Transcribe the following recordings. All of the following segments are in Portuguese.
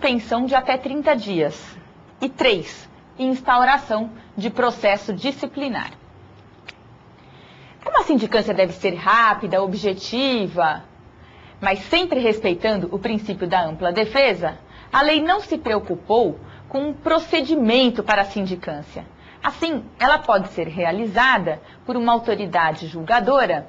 suspensão de até 30 dias. E 3, instauração de processo disciplinar. Como a sindicância deve ser rápida, objetiva, mas sempre respeitando o princípio da ampla defesa, a lei não se preocupou com um procedimento para a sindicância. Assim, ela pode ser realizada por uma autoridade julgadora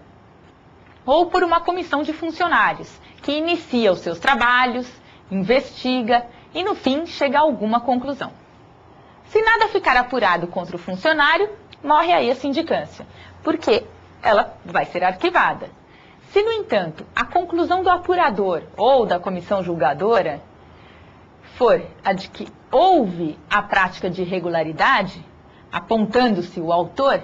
ou por uma comissão de funcionários, que inicia os seus trabalhos, investiga e, no fim, chega a alguma conclusão. Se nada ficar apurado contra o funcionário, morre aí a sindicância, porque ela vai ser arquivada. Se, no entanto, a conclusão do apurador ou da comissão julgadora for a de que houve a prática de irregularidade, apontando-se o autor,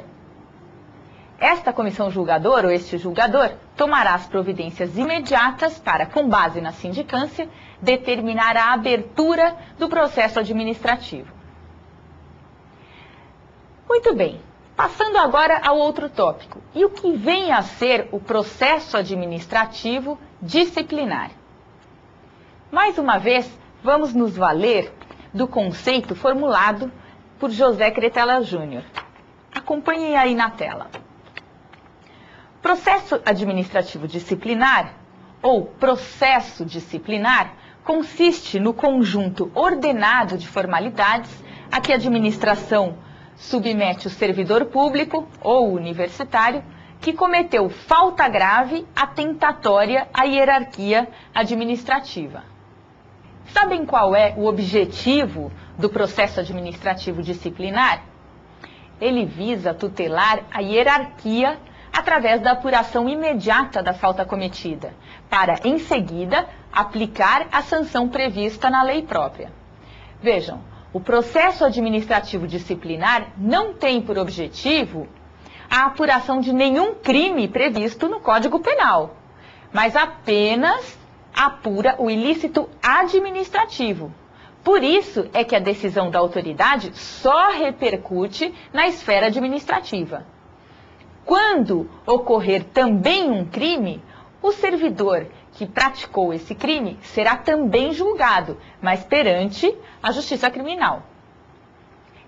esta comissão julgadora ou este julgador tomará as providências imediatas para, com base na sindicância, determinar a abertura do processo administrativo. Muito bem, passando agora ao outro tópico. E o que vem a ser o processo administrativo disciplinar? Mais uma vez, vamos nos valer do conceito formulado por José Cretela Júnior. Acompanhem aí na tela. Processo administrativo disciplinar, ou processo disciplinar, consiste no conjunto ordenado de formalidades a que a administração submete o servidor público ou universitário que cometeu falta grave, atentatória à hierarquia administrativa. Sabem qual é o objetivo do processo administrativo disciplinar? Ele visa tutelar a hierarquia através da apuração imediata da falta cometida, para, em seguida, aplicar a sanção prevista na lei própria. Vejam, o processo administrativo disciplinar não tem por objetivo a apuração de nenhum crime previsto no Código Penal, mas apenas apura o ilícito administrativo. Por isso é que a decisão da autoridade só repercute na esfera administrativa. Quando ocorrer também um crime, o servidor que praticou esse crime será também julgado, mas perante a Justiça Criminal.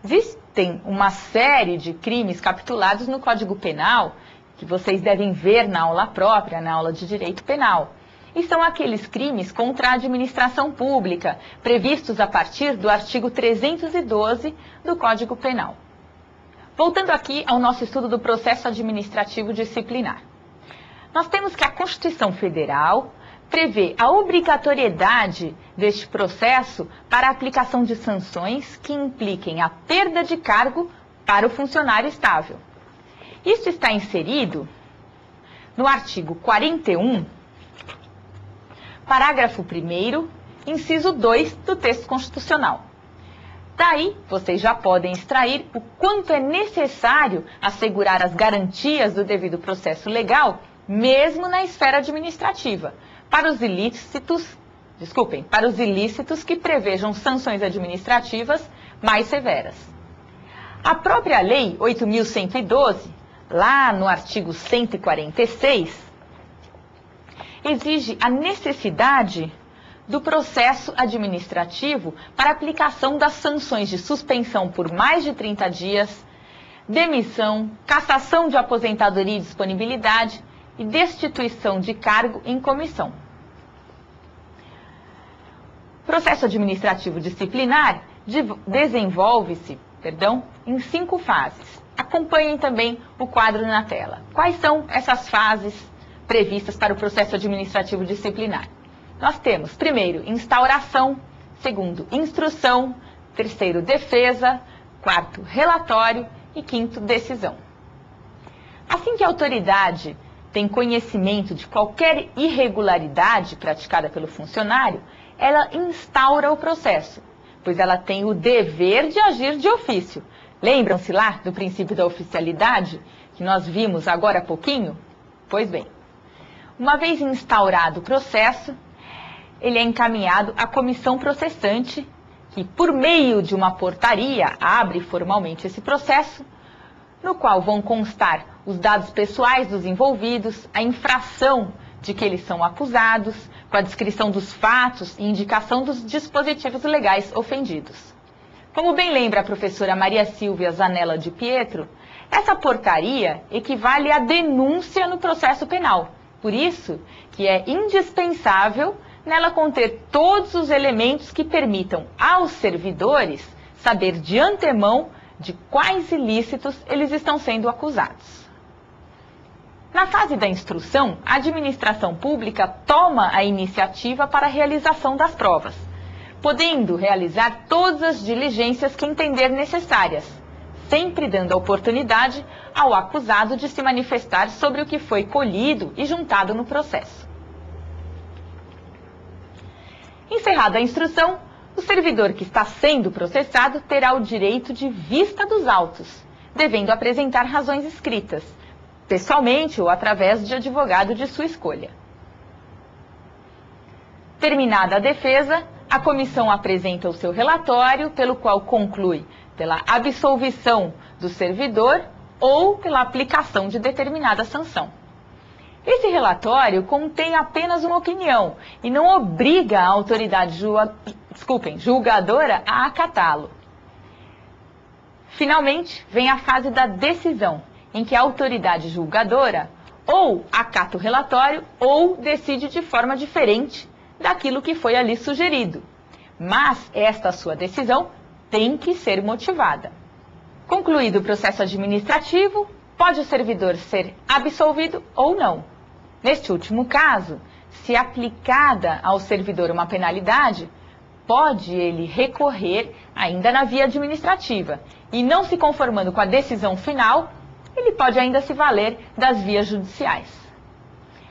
Existem uma série de crimes capitulados no Código Penal, que vocês devem ver na aula própria, na aula de Direito Penal. E são aqueles crimes contra a administração pública, previstos a partir do artigo 312 do Código Penal. Voltando aqui ao nosso estudo do processo administrativo disciplinar. Nós temos que a Constituição Federal prevê a obrigatoriedade deste processo para a aplicação de sanções que impliquem a perda de cargo para o funcionário estável. Isso está inserido no artigo 41, parágrafo 1º, inciso 2 do texto constitucional. Daí, vocês já podem extrair o quanto é necessário assegurar as garantias do devido processo legal, mesmo na esfera administrativa, para os ilícitos que prevejam sanções administrativas mais severas. A própria Lei 8.112, lá no artigo 146, exige a necessidade do processo administrativo para aplicação das sanções de suspensão por mais de 30 dias, demissão, cassação de aposentadoria e disponibilidade e destituição de cargo em comissão. O processo administrativo disciplinar desenvolve-se, em 5 fases. Acompanhem também o quadro na tela. Quais são essas fases previstas para o processo administrativo disciplinar? Nós temos, primeiro, instauração, segundo, instrução, terceiro, defesa, quarto, relatório e quinto, decisão. Assim que a autoridade tem conhecimento de qualquer irregularidade praticada pelo funcionário, ela instaura o processo, pois ela tem o dever de agir de ofício. Lembram-se lá do princípio da oficialidade, que nós vimos agora há pouquinho? Pois bem, uma vez instaurado o processo, ele é encaminhado à comissão processante, que por meio de uma portaria abre formalmente esse processo, no qual vão constar os dados pessoais dos envolvidos, a infração de que eles são acusados, com a descrição dos fatos e indicação dos dispositivos legais ofendidos. Como bem lembra a professora Maria Silvia Zanella de Pietro, essa portaria equivale à denúncia no processo penal. Por isso que é indispensável nela conter todos os elementos que permitam aos servidores saber de antemão de quais ilícitos eles estão sendo acusados. Na fase da instrução, a administração pública toma a iniciativa para a realização das provas, podendo realizar todas as diligências que entender necessárias, sempre dando a oportunidade ao acusado de se manifestar sobre o que foi colhido e juntado no processo. Encerrada a instrução, o servidor que está sendo processado terá o direito de vista dos autos, devendo apresentar razões escritas, pessoalmente ou através de advogado de sua escolha. Terminada a defesa, a comissão apresenta o seu relatório, pelo qual conclui pela absolvição do servidor ou pela aplicação de determinada sanção. Esse relatório contém apenas uma opinião e não obriga a autoridade julgadora a acatá-lo. Finalmente, vem a fase da decisão, em que a autoridade julgadora ou acata o relatório ou decide de forma diferente daquilo que foi ali sugerido. Mas esta sua decisão tem que ser motivada. Concluído o processo administrativo, pode o servidor ser absolvido ou não. Neste último caso, se aplicada ao servidor uma penalidade, pode ele recorrer ainda na via administrativa e, não se conformando com a decisão final, ele pode ainda se valer das vias judiciais.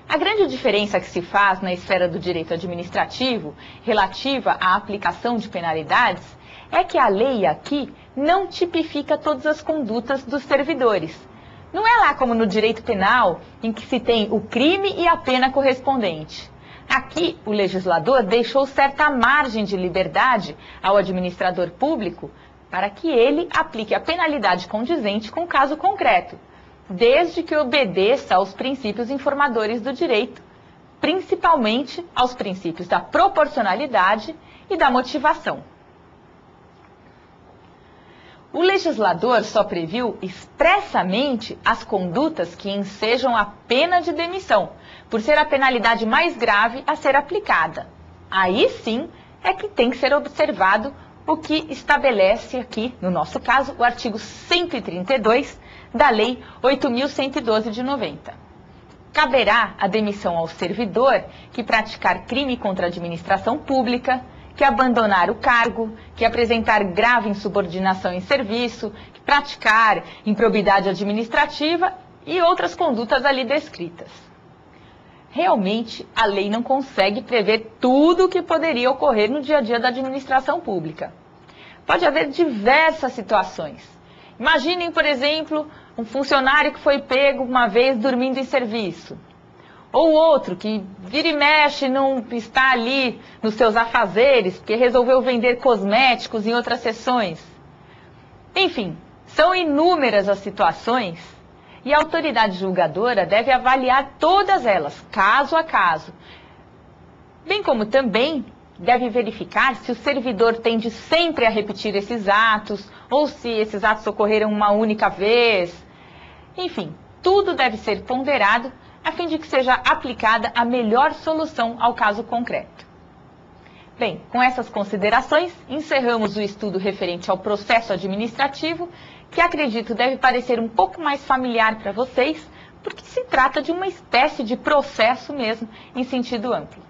A grande diferença que se faz na esfera do direito administrativo relativa à aplicação de penalidades é que a lei aqui não tipifica todas as condutas dos servidores. Não é lá como no direito penal, em que se tem o crime e a pena correspondente. Aqui, o legislador deixou certa margem de liberdade ao administrador público para que ele aplique a penalidade condizente com o caso concreto, desde que obedeça aos princípios informadores do direito, principalmente aos princípios da proporcionalidade e da motivação. O legislador só previu expressamente as condutas que ensejam a pena de demissão, por ser a penalidade mais grave a ser aplicada. Aí sim é que tem que ser observado o que estabelece aqui, no nosso caso, o artigo 132 da Lei 8.112 de 90. Caberá a demissão ao servidor que praticar crime contra a administração pública, que abandonar o cargo, que apresentar grave insubordinação em serviço, que praticar improbidade administrativa e outras condutas ali descritas. Realmente, a lei não consegue prever tudo o que poderia ocorrer no dia a dia da administração pública. Pode haver diversas situações. Imaginem, por exemplo, um funcionário que foi pego uma vez dormindo em serviço. Ou outro que vira e mexe, não está ali nos seus afazeres, porque resolveu vender cosméticos em outras sessões. Enfim, são inúmeras as situações e a autoridade julgadora deve avaliar todas elas, caso a caso. Bem como também deve verificar se o servidor tende sempre a repetir esses atos, ou se esses atos ocorreram uma única vez. Enfim, tudo deve ser ponderado a fim de que seja aplicada a melhor solução ao caso concreto. Bem, com essas considerações, encerramos o estudo referente ao processo administrativo, que acredito deve parecer um pouco mais familiar para vocês, porque se trata de uma espécie de processo mesmo, em sentido amplo.